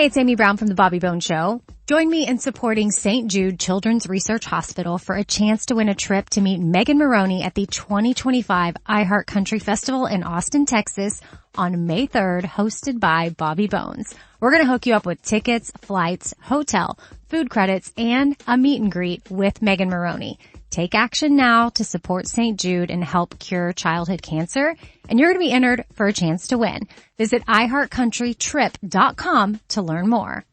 Hey, it's Amy Brown from The Bobby Bones Show. Join me in supporting St. Jude Children's Research Hospital for a chance to win a trip to meet Megan Maroney at the 2025 iHeart Country Festival in Austin, Texas on May 3rd, hosted by Bobby Bones. We're going to hook you up with tickets, flights, hotel, food credits, and a meet and greet with Megan Maroney. Take action now to support St. Jude and help cure childhood cancer, and you're going to be entered for a chance to win. Visit iHeartCountryTrip.com to learn more.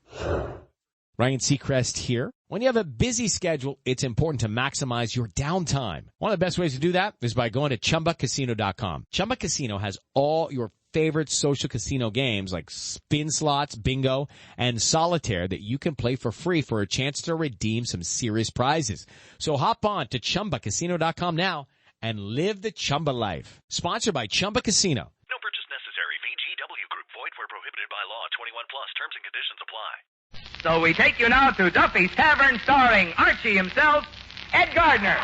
Ryan Seacrest here. When you have a busy schedule, it's important to maximize your downtime. One of the best ways to do that is by going to ChumbaCasino.com. Chumba Casino has all your favorite social casino games like spin slots, bingo, and solitaire that you can play for free for a chance to redeem some serious prizes. So hop on to ChumbaCasino.com now and live the Chumba life. Sponsored by Chumba Casino. No purchase necessary. VGW Group. Void where prohibited by law. 21 plus. Terms and conditions apply. So we take you now to Duffy's Tavern, starring Archie himself, Ed Gardner.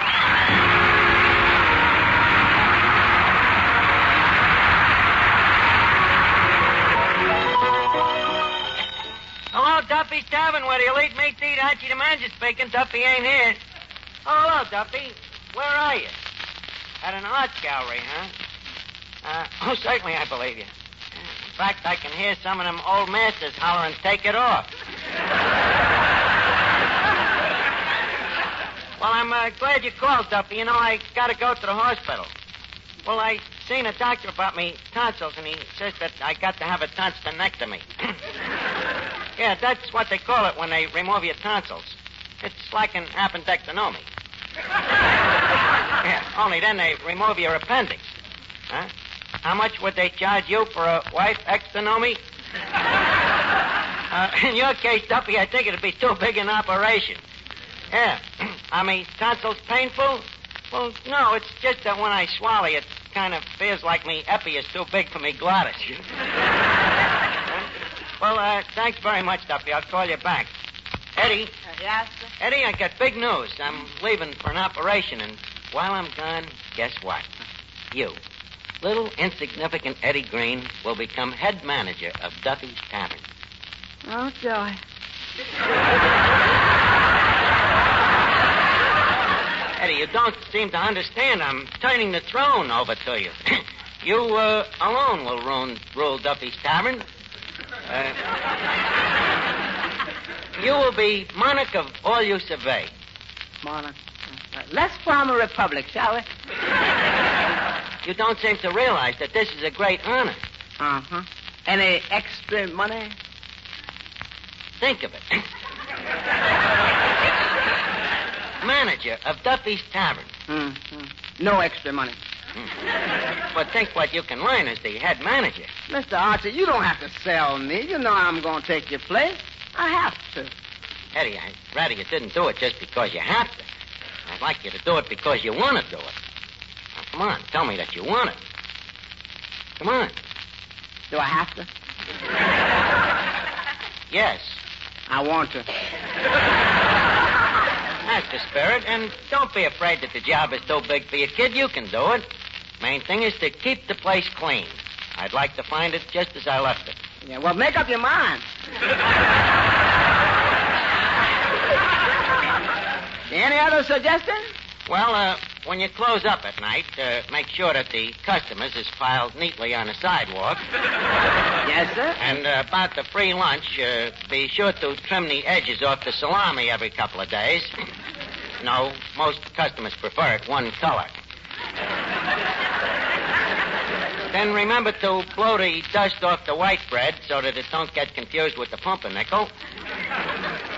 Hello, Duffy's Tavern, where the elite meat eat. Archie the manager speaking. Duffy ain't here. Oh, hello, Duffy. Where are you? At an art gallery, huh? Oh, certainly, I believe you. In fact, I can hear some of them old masters hollering, take it off. Well, I'm glad you called, Duffy. You know, I got to go to the hospital. Well, I seen a doctor about me tonsils, and he says that I got to have a tonsillectomy. Yeah, that's what they call it when they remove your tonsils. It's like an appendectomy. Yeah, only then they remove your appendix. Huh? How much would they charge you for a wife ectonomy? In your case, Duffy, I think it'd be too big an operation. Yeah. Are my tonsils painful? Well, no, it's just that when I swallow, it kind of feels like me epi is too big for me glottis. Well, thanks very much, Duffy. I'll call you back. Eddie. Yes, sir? Eddie, I got big news. I'm leaving for an operation, and while I'm gone, guess what? You, little insignificant Eddie Green, will become head manager of Duffy's Tavern. Oh, joy. Eddie, you don't seem to understand. I'm turning the throne over to you. You alone will rule Duffy's Tavern. You will be monarch of all you survey. Monarch. Let's form a republic, shall we? You don't seem to realize that this is a great honor. Uh-huh. Any extra money? Think of it. Manager of Duffy's Tavern. Mm-hmm. No extra money. But think what you can learn as the head manager. Mr. Archie, you don't have to sell me. You know I'm going to take your place. I have to. Eddie, I'd rather you didn't do it just because you have to. I'd like you to do it because you want to do it. Now, come on, tell me that you want it. Come on. Do I have to? Yes. I want to. That's the spirit, and don't be afraid that the job is too big for you, kid. You can do it. Main thing is to keep the place clean. I'd like to find it just as I left it. Yeah, well, make up your mind. Any other suggestions? Well, when you close up at night, make sure that the customers is piled neatly on the sidewalk. Yes, sir. And about the free lunch, be sure to trim the edges off the salami every couple of days. No, most customers prefer it one color. Then remember to blow the dust off the white bread so that it don't get confused with the pumpernickel.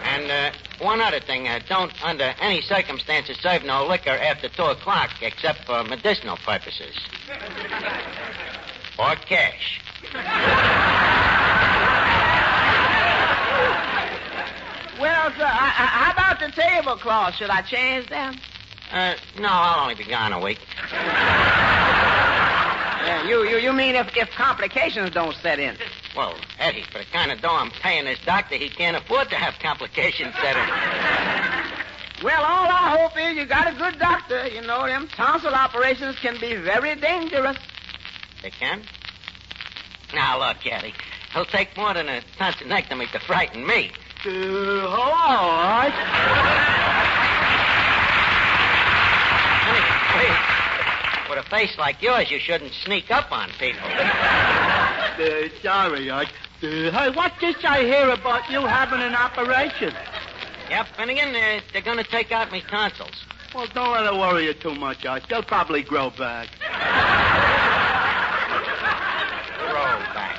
And one other thing, don't under any circumstances serve no liquor after 2 o'clock except for medicinal purposes. Or cash. Well, sir, how about the tablecloth? Should I change them? No, I'll only be gone a week. Yeah, you mean if complications don't set in? Well, Eddie, for the kind of dough I'm paying this doctor, he can't afford to have complications set in. Well, all I hope is you got a good doctor. You know, them tonsil operations can be very dangerous. They can? Now, look, Eddie, It'll take more than a tonsillectomy to frighten me. Hello, Arch. Please. With a face like yours, you shouldn't sneak up on people. Sorry, Arch. Hey, what's this I hear about you having an operation? Yep, Finnegan, they're going to take out me tonsils. Well, don't let it worry you too much, Arch. They'll probably grow back. Grow back.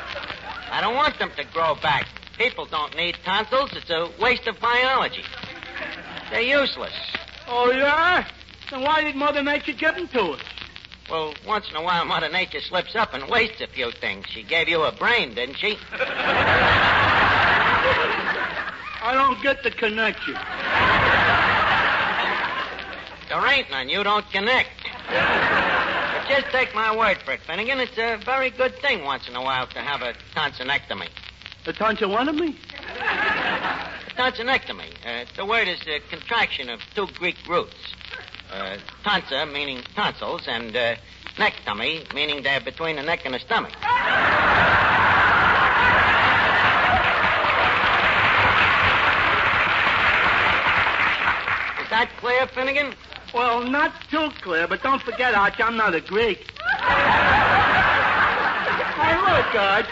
I don't want them to grow back. People don't need tonsils. It's a waste of biology. They're useless. Oh, yeah? Then why did Mother Nature give them to us? Well, once in a while, Mother Nature slips up and wastes a few things. She gave you a brain, didn't she? I don't get the connection. There ain't none. You don't connect. But just take my word for it, Finnegan. It's a very good thing once in a while to have a tonsillectomy. A tonsillectomy? A tonsillectomy. The word is a contraction of two Greek roots. Tonsa, meaning tonsils, and nectomy, meaning they're between the neck and the stomach. Is that clear, Finnegan? Well, not too clear, but don't forget, Arch, I'm not a Greek. Hey, look, Arch,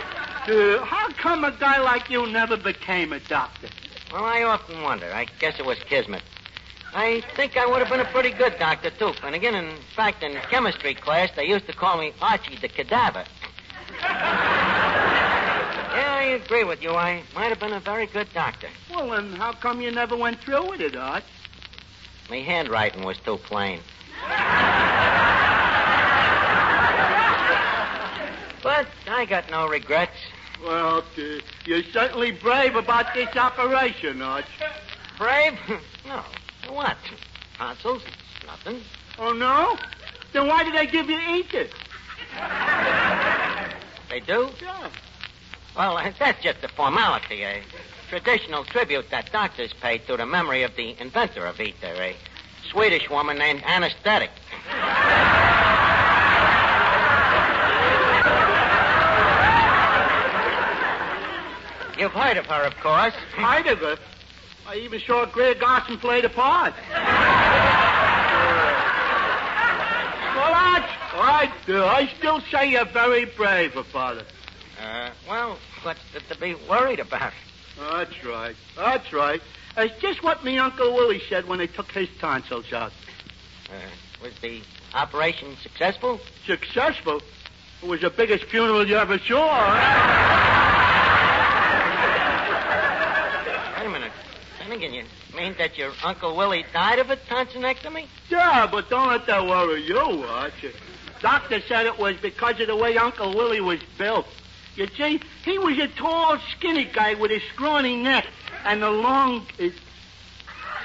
how come a guy like you never became a doctor? Well, I often wonder. I guess it was kismet. I think I would have been a pretty good doctor, too, Finnegan. In fact, in chemistry class, they used to call me Archie the Cadaver. Yeah, I agree with you. I might have been a very good doctor. Well, then how come you never went through with it, Arch? My handwriting was too plain. But I got no regrets. Well, you're certainly brave about this operation, Arch. Brave? No. What? Tonsils? Nothing. Oh, no? Then why did they give you ether? They do? Yeah. Well, that's just a formality, a traditional tribute that doctors pay to the memory of the inventor of ether, a Swedish woman named Anesthetic. You've heard of her, of course. Heard of her? I even saw Greer Garson play the part. Well, Arch, I still say you're very brave about it. Well, what's to be worried about? That's right. That's right. It's just what me Uncle Willie said when they took his tonsils out. Was the operation successful? Successful? It was the biggest funeral you ever saw. Wait a minute. Finnegan, you mean that your Uncle Willie died of a tonsillectomy? Yeah, but don't let that worry you, Archie. Doctor said it was because of the way Uncle Willie was built. You see, he was a tall, skinny guy with a scrawny neck and a long...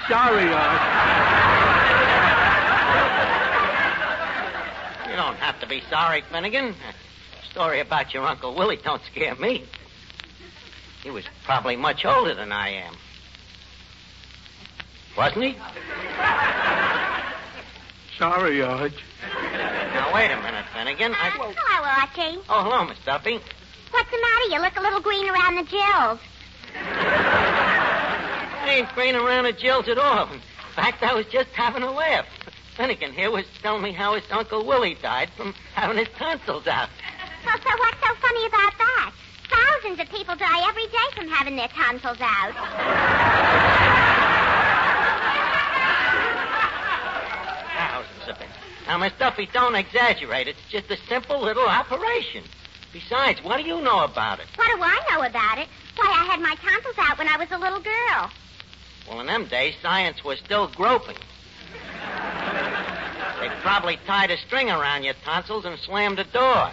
Sorry, Archie. You don't have to be sorry, Finnegan. A story about your Uncle Willie don't scare me. He was probably much older than I am. Wasn't he? Sorry, Arch. Now, wait a minute, Finnegan. Hello, Archie. Oh, hello, Miss Duffy. What's the matter? You look a little green around the gills. I ain't green around the gills at all. In fact, I was just having a laugh. Finnegan here was telling me how his Uncle Willie died from having his tonsils out. Well, so what's so funny about that? Thousands of people die every day from having their tonsils out. Thousands of them. Now, Miss Duffy, don't exaggerate. It's just a simple little operation. Besides, what do you know about it? What do I know about it? Why, I had my tonsils out when I was a little girl. Well, in them days, science was still groping. They probably tied a string around your tonsils and slammed the door.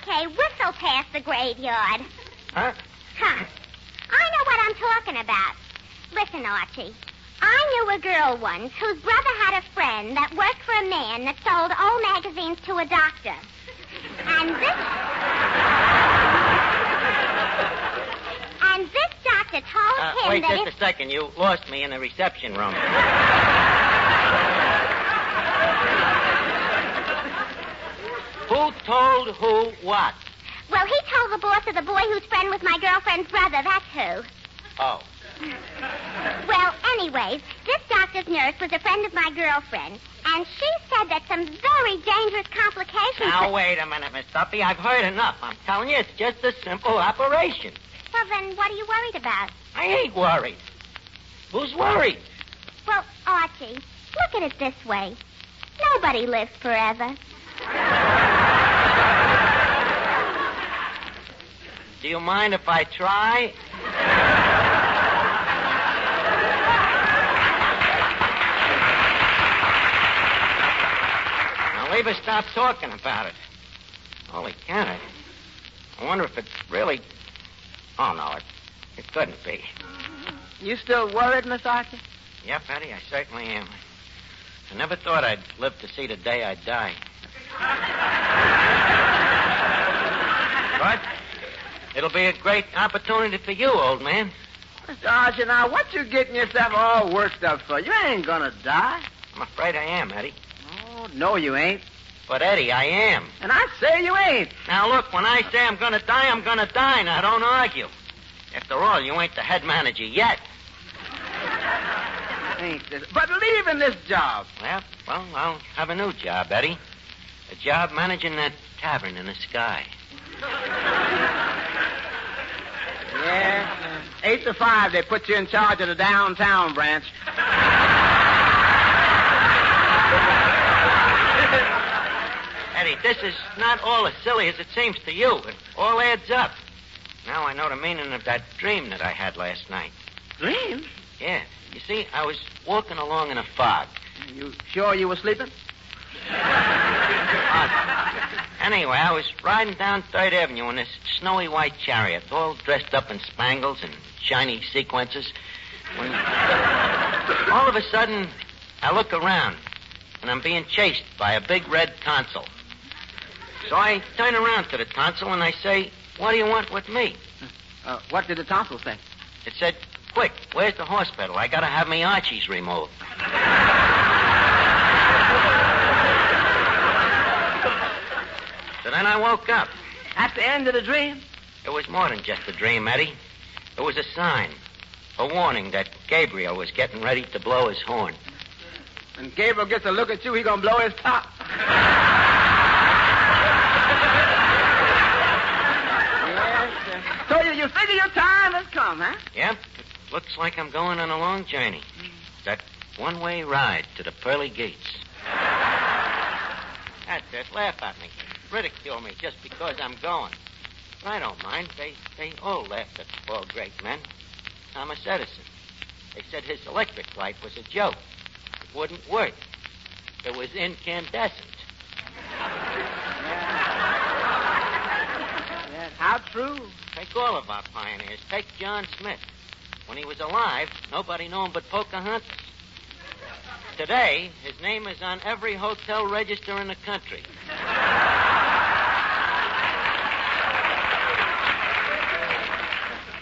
Okay, whistle past the graveyard. Huh? Huh. I know what I'm talking about. Listen, Archie. I knew a girl once whose brother had a friend that worked for a man that sold old magazines to a doctor. And this doctor told him wait that just a second. You lost me in the reception room. Who told who what? Well, he told the boss of the boy whose friend was my girlfriend's brother. That's who. Oh. Well, anyways, this doctor's nurse was a friend of my girlfriend, and she said that some very dangerous complications... Now, wait a minute, Miss Duffy. I've heard enough. I'm telling you, it's just a simple operation. Well, then what are you worried about? I ain't worried. Who's worried? Well, Archie, look at it this way. Nobody lives forever. Do you mind if I try? Now, leave us stop talking about it. Holy can I wonder if it really... Oh, no, it couldn't be. You still worried, Miss Archie? Yep, Eddie, I certainly am. I never thought I'd live to see the day I die. But it'll be a great opportunity for you, old man. Mr. Archie, now, what you getting yourself all worked up for? You ain't gonna die. I'm afraid I am, Eddie. Oh, no, you ain't. But, Eddie, I am. And I say you ain't. Now, look, when I say I'm gonna die, I'm gonna die. Now, don't argue. After all, you ain't the head manager yet. Ain't this? But leaving this job. Well, I'll have a new job, Eddie. A job managing that tavern in the sky. Yeah. 8 to 5, they put you in charge of the downtown branch. Eddie, this is not all as silly as it seems to you. It all adds up. Now I know the meaning of that dream that I had last night. Dream? Yeah. You see, I was walking along in a fog. You sure you were sleeping? Anyway, I was riding down 3rd Avenue in this snowy white chariot, all dressed up in spangles and shiny sequences. When all of a sudden, I look around, and I'm being chased by a big red tonsil. So I turn around to the tonsil and I say, "What do you want with me?" What did the tonsil say? It said, "Quick, where's the hospital? I gotta have me Archies removed." So then I woke up. At the end of the dream? It was more than just a dream, Eddie. It was a sign, a warning that Gabriel was getting ready to blow his horn. When Gabriel gets a look at you, he gonna blow his top. Yes, so you figure your time has come, huh? Yep. It looks like I'm going on a long journey. That one-way ride to the pearly gates. That's it. Laugh at me. Ridicule me just because I'm going. But I don't mind. They all laughed at the poor great men. Thomas Edison. They said his electric light was a joke. It wouldn't work. It was incandescent. Yes, how true. Take all of our pioneers. Take John Smith. When he was alive, nobody knew him but Pocahontas. Today, his name is on every hotel register in the country.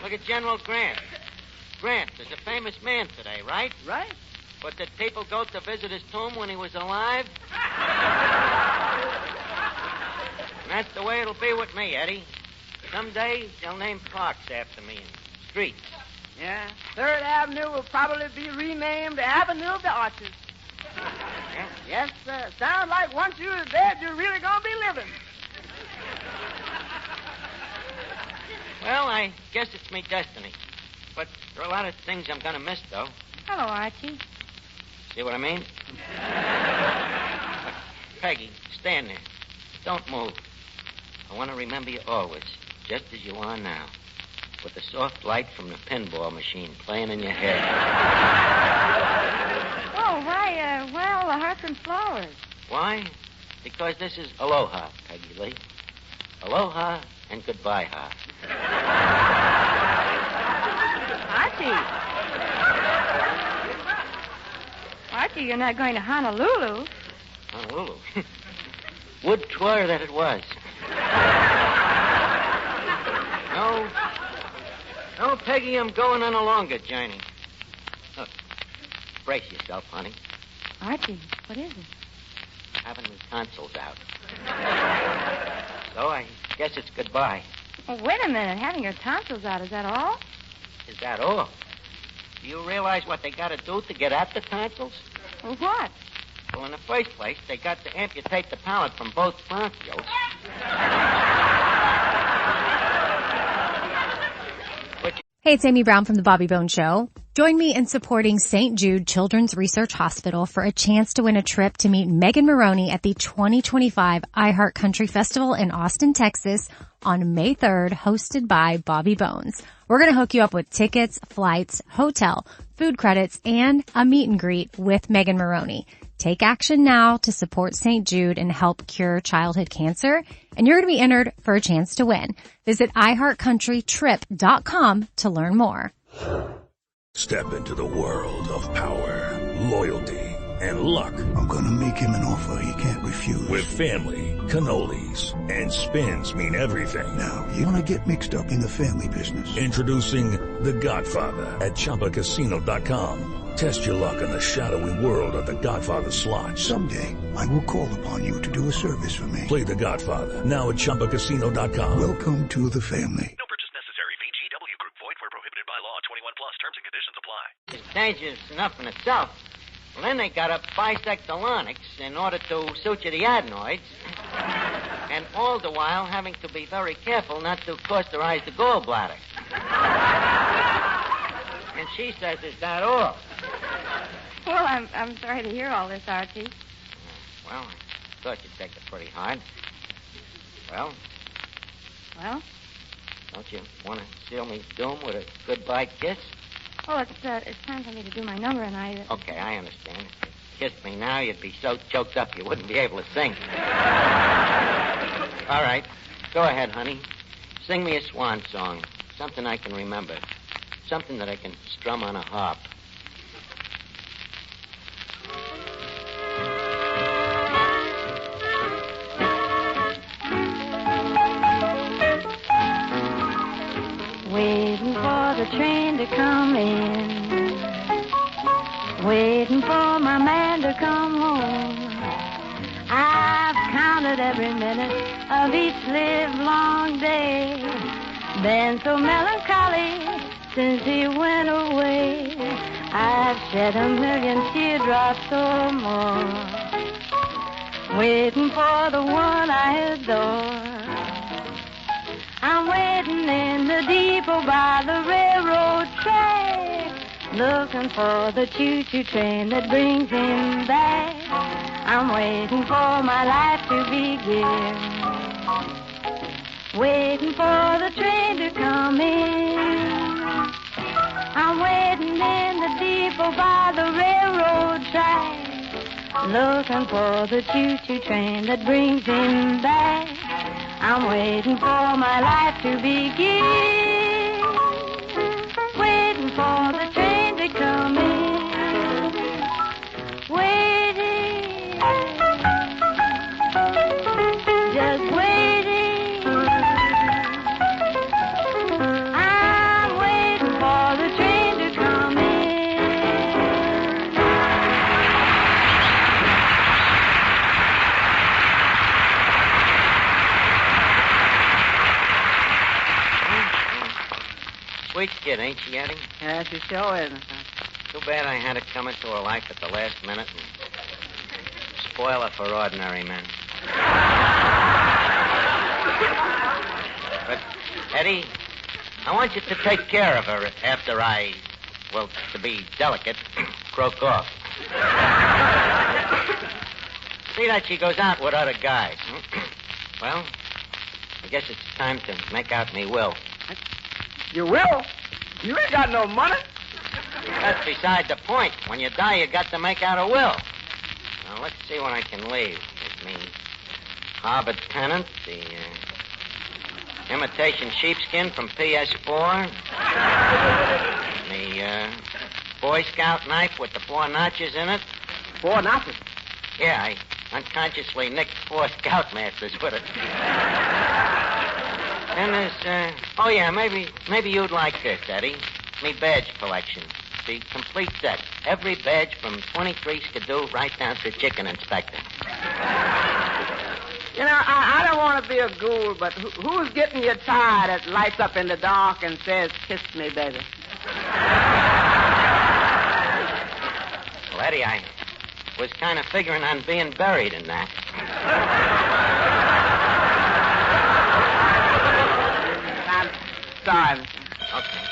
Look at General Grant. Grant is a famous man today, right? Right. But did people go to visit his tomb when he was alive? And that's the way it'll be with me, Eddie. Someday, they'll name parks after me and streets. Yeah. 3rd Avenue will probably be renamed Avenue of the Arches. Yeah? Yes, sir. Sounds like once you're dead, you're really going to be living. Well, I guess it's me destiny. But there are a lot of things I'm going to miss, though. Hello, Archie. See what I mean? Peggy, stand there. Don't move. I want to remember you always, just as you are now, with the soft light from the pinball machine playing in your hair. Oh, why, the hearts and flowers. Why? Because this is aloha, Peggy Lee. Aloha and goodbye-ha. Archie, you're not going to Honolulu. Honolulu? Would 'twere that it was. No, Peggy, I'm going on a longer journey. Look, brace yourself, honey. Archie, what is it? Having the tonsils out. So I guess it's goodbye. Oh, wait a minute. Having your tonsils out, is that all? Is that all? Do you realize what they got to do to get at the tonsils? Well, what? Well, in the first place, they got to amputate the palate from both bronchioles. Hey, it's Amy Brown from The Bobby Bone Show. Join me in supporting St. Jude Children's Research Hospital for a chance to win a trip to meet Megan Maroney at the 2025 iHeart Country Festival in Austin, Texas on May 3rd, hosted by Bobby Bones. We're going to hook you up with tickets, flights, hotel, food credits, and a meet and greet with Megan Maroney. Take action now to support St. Jude and help cure childhood cancer, and you're going to be entered for a chance to win. Visit iHeartCountryTrip.com to learn more. Step into the world of power, loyalty, and luck. I'm going to make him an offer he can't refuse. With family, cannolis, and spins mean everything. Now, you want to get mixed up in the family business. Introducing The Godfather at ChumbaCasino.com. Test your luck in the shadowy world of The Godfather slot. Someday, I will call upon you to do a service for me. Play The Godfather now at ChumbaCasino.com. Welcome to the family. No purchase necessary. VGW Group. Void where prohibited by law. 21 plus. Terms and conditions apply. It's dangerous enough in itself. Well, then they got up bisectalonics in order to suture the adenoids. And all the while having to be very careful not to causterize the gallbladder. And she says, is that all? Well, I'm sorry to hear all this, Archie. Well, I thought you'd take it pretty hard. Well? Well? Don't you want to seal me doom with a goodbye kiss? Oh, it's time for me to do my number, and I... Okay, I understand. If you kissed me now, you'd be so choked up you wouldn't be able to sing. All right. Go ahead, honey. Sing me a swan song. Something I can remember. Something that I can strum on a harp. Waiting for the train to come in. Waiting for my man to come home. I've counted every minute of each livelong day. Been so melancholy since he went away. I've shed a million teardrops or more. Waiting for the one I adore. I'm waiting in the depot by the railroad track, looking for the choo-choo train that brings him back. I'm waiting for my life to begin, waiting for the train to come in. I'm waiting in the depot by the railroad track, looking for the choo-choo train that brings him back. I'm waiting for my life to begin, waiting for the train to come in, waiting, just waiting. I'm waiting for the train to come in. Sweet kid, ain't she, Eddie? Yeah, she sure is. Too bad I had to come into her life at the last minute and spoil her for ordinary men. But, Eddie, I want you to take care of her after I, well, to be delicate, croak off. See that she goes out with other guys. Well, I guess it's time to make out me will. You will? You ain't got no money. That's beside the point. When you die, you got to make out a will. Now, let's see what I can leave. It's me Harvard tenant, the imitation sheepskin from PS4, the Boy Scout knife with the 4 notches in it. 4 notches? Yeah, I unconsciously nicked 4 Scoutmasters with it. And there's, oh yeah, maybe you'd like this, Eddie. Me badge collection. The complete set. Every badge from 23 Skidoo right down to Chicken Inspector. You know, I don't want to be a ghoul, but who's getting your tie that lights up in the dark and says, kiss me, baby? Well, Eddie, I was kind of figuring on being buried in that. I'm sorry. Okay.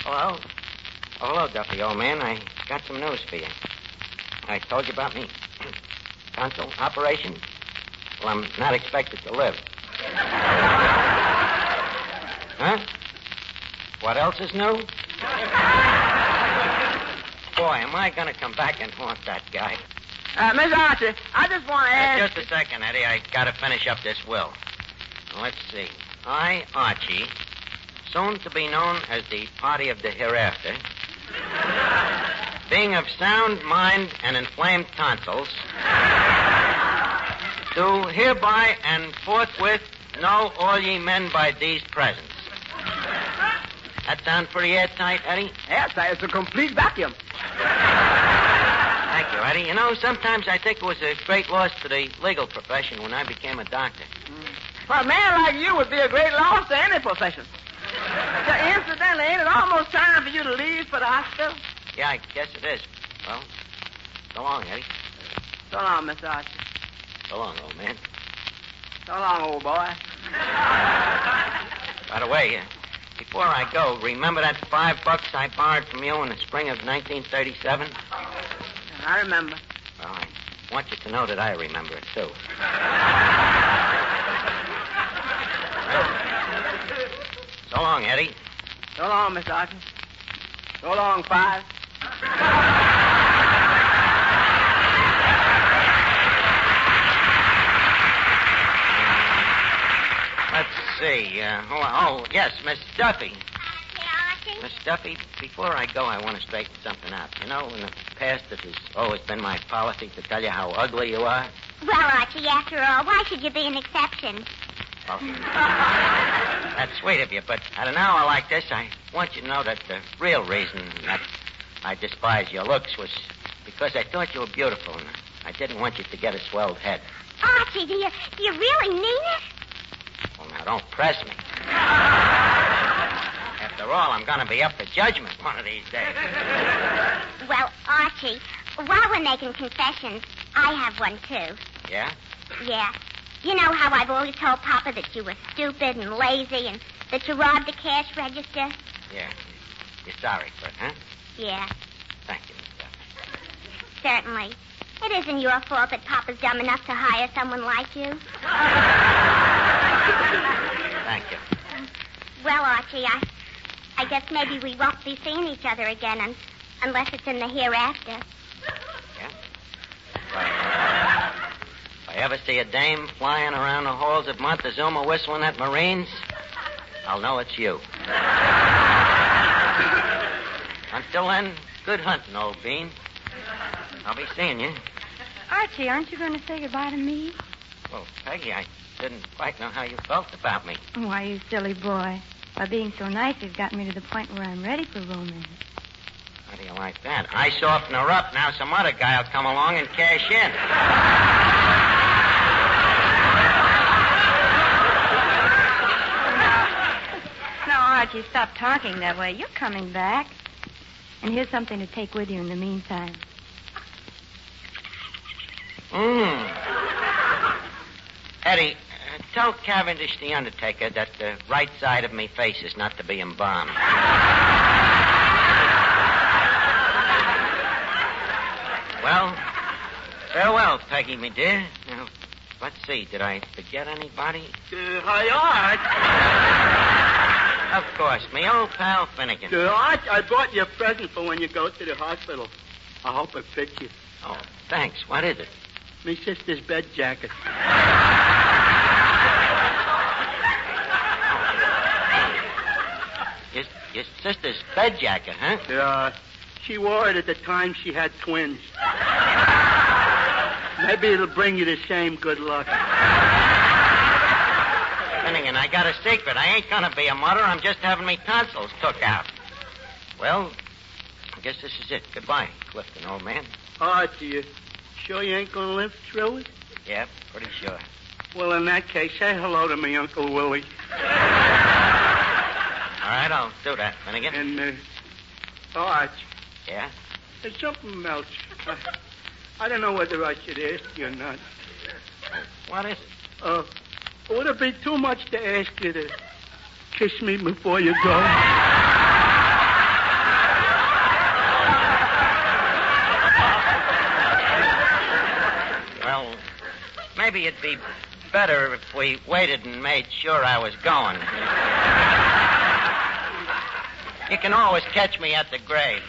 Hello? Oh, hello, Duffy, old man. I got some news for you. I told you about me tonsil operation. Well, I'm not expected to live. Huh? What else is new? Boy, am I going to come back and haunt that guy. Miss Archie, I just want to ask... Just a second, Eddie. I got to finish up this will. Now, let's see. I, Archie, soon to be known as the party of the hereafter, being of sound mind and inflamed tonsils, do hereby and forthwith know all ye men by these presents. That sound pretty airtight, Eddie? Yes, it's a complete vacuum. Thank you, Eddie. You know, sometimes I think it was a great loss to the legal profession when I became a doctor. Well, a man like you would be a great loss to any profession. So, incidentally, ain't it almost time for you to leave for the hospital? Yeah, I guess it is. Well, so long, Eddie. So long, Mr. Archie. So long, old man. So long, old boy. By the way, before I go, remember that $5 I borrowed from you in the spring of 1937? I remember. Well, I want you to know that I remember it, too. So long, Eddie. So long, Mr. Archie. So long, Five. Let's see. Yes, Miss Duffy. Miss Duffy, before I go, I want to straighten something out. You know, in the past, it has always been my policy to tell you how ugly you are. Well, Archie, after all, why should you be an exception? Well, that's sweet of you, but at an hour like this, I want you to know that the real reason that I despise your looks was because I thought you were beautiful, and I didn't want you to get a swelled head. Archie, do you really mean it? Well, now, don't press me. After all, I'm going to be up for judgment one of these days. Well, Archie, while we're making confessions, I have one, too. Yeah? Yeah. You know how I've always told Papa that you were stupid and lazy and that you robbed the cash register? Yeah. You're sorry for it, huh? Yeah. Thank you, Miss Duffy. Certainly. It isn't your fault that Papa's dumb enough to hire someone like you. Thank you. Well, Archie, I guess maybe we won't be seeing each other again unless it's in the hereafter. Yeah? If I ever see a dame flying around the halls of Montezuma whistling at Marines, I'll know it's you. Until then, good hunting, old bean. I'll be seeing you. Archie, aren't you going to say goodbye to me? Well, Peggy, I didn't quite know how you felt about me. Why, you silly boy. By being so nice, you've gotten me to the point where I'm ready for romance. How do you like that? I soften her up, now some other guy will come along and cash in. Now, Archie, stop talking that way. You're coming back. And here's something to take with you in the meantime. Eddie, tell Cavendish the undertaker that the right side of me face is not to be embalmed. Well, farewell, Peggy, me dear. Now, let's see, did I forget anybody? Hi, Art. Of course, me old pal Finnegan. Art, I bought you a present for when you go to the hospital. I hope it fits you. Oh, thanks. What is it? Me sister's bed jacket. Your sister's bed jacket, huh? Yeah. She wore it at the time she had twins. Maybe it'll bring you the same good luck. Finnegan, I got a secret. I ain't gonna be a mother. I'm just having me tonsils took out. Well, I guess this is it. Goodbye, Clifton, old man. Art, you sure you ain't gonna live through it? Yep, pretty sure. Well, in that case, say hello to me, Uncle Willie. All right, I'll do that. Finnegan. And, Arch. Yeah? There's something else. I don't know whether I should ask you or not. What is it? Would it be too much to ask you to kiss me before you go? Well, maybe it'd be better if we waited and made sure I was going. You can always catch me at the grave.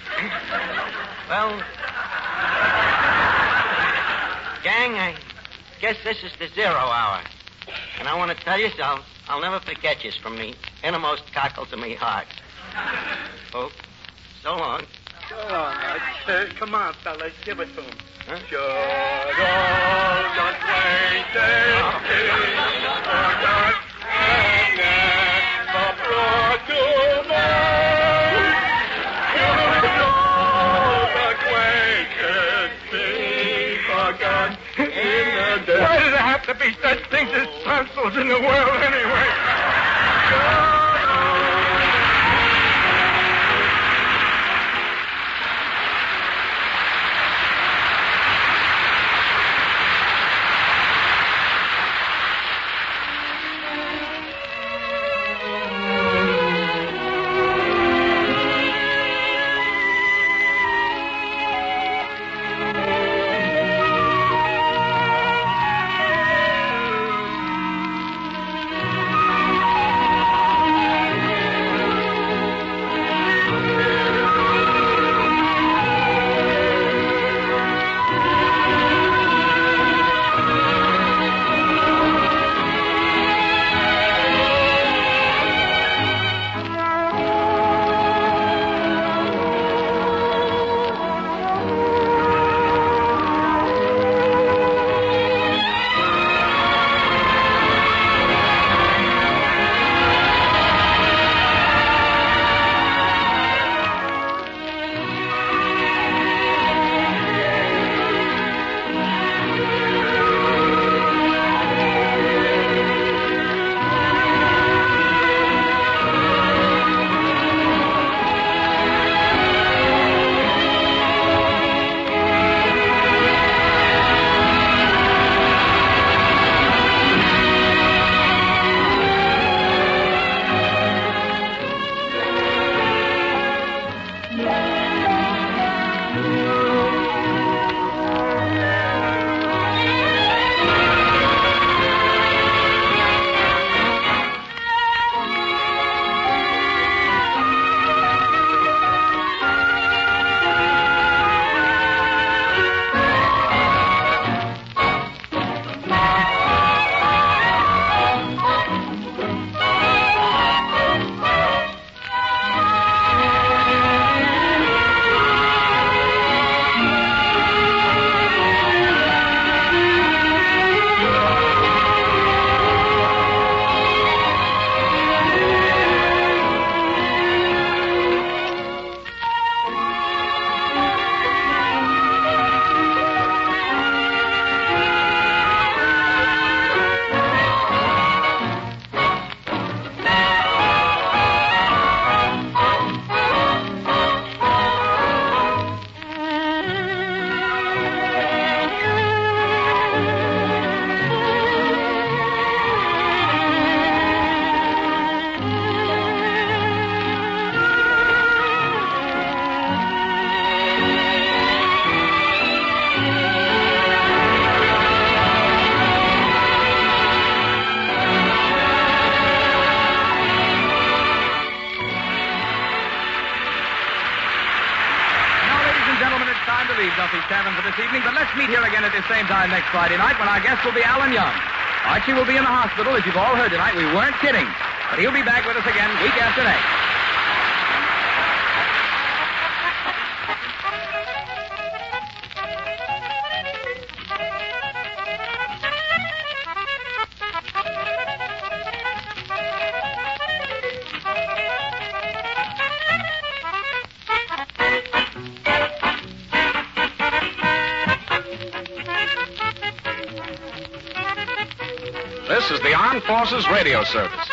Well, gang, I guess this is the 0 hour. And I want to tell you so. I'll never forget you from the innermost cockles of me heart. Oh, so long. So long. Come on, fellas, give it to him. Huh? Should old acquaintances forget and never brought to mind? Should old acquaintances be forgot in the day? Why does there have to be such things as tonsils in the world anyway? Duffy's Tavern for this evening, but let's meet here again at the same time next Friday night when our guest will be Alan Young. Archie will be in the hospital, as you've all heard tonight. We weren't kidding. But he'll be back with us again week after next. This is the Armed Forces Radio Service.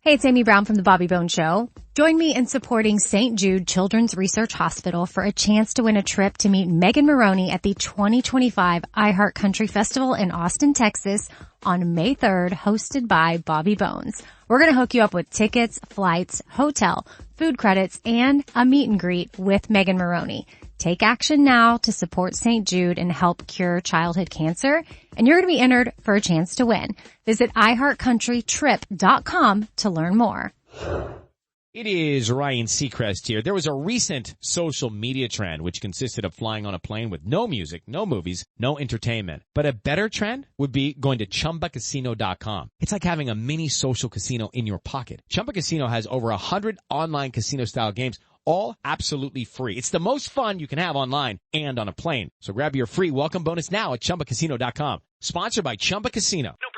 Hey, it's Amy Brown from The Bobby Bones Show. Join me in supporting St. Jude Children's Research Hospital for a chance to win a trip to meet Megan Maroney at the 2025 iHeart Country Festival in Austin, Texas on May 3rd, hosted by Bobby Bones. We're going to hook you up with tickets, flights, hotel, food credits, and a meet and greet with Megan Maroney. Take action now to support St. Jude and help cure childhood cancer, and you're going to be entered for a chance to win. Visit iHeartCountryTrip.com to learn more. It is Ryan Seacrest here. There was a recent social media trend which consisted of flying on a plane with no music, no movies, no entertainment. But a better trend would be going to ChumbaCasino.com. It's like having a mini social casino in your pocket. Chumba Casino has over 100 online casino-style games, all absolutely free. It's the most fun you can have online and on a plane. So grab your free welcome bonus now at ChumbaCasino.com. Sponsored by Chumba Casino. No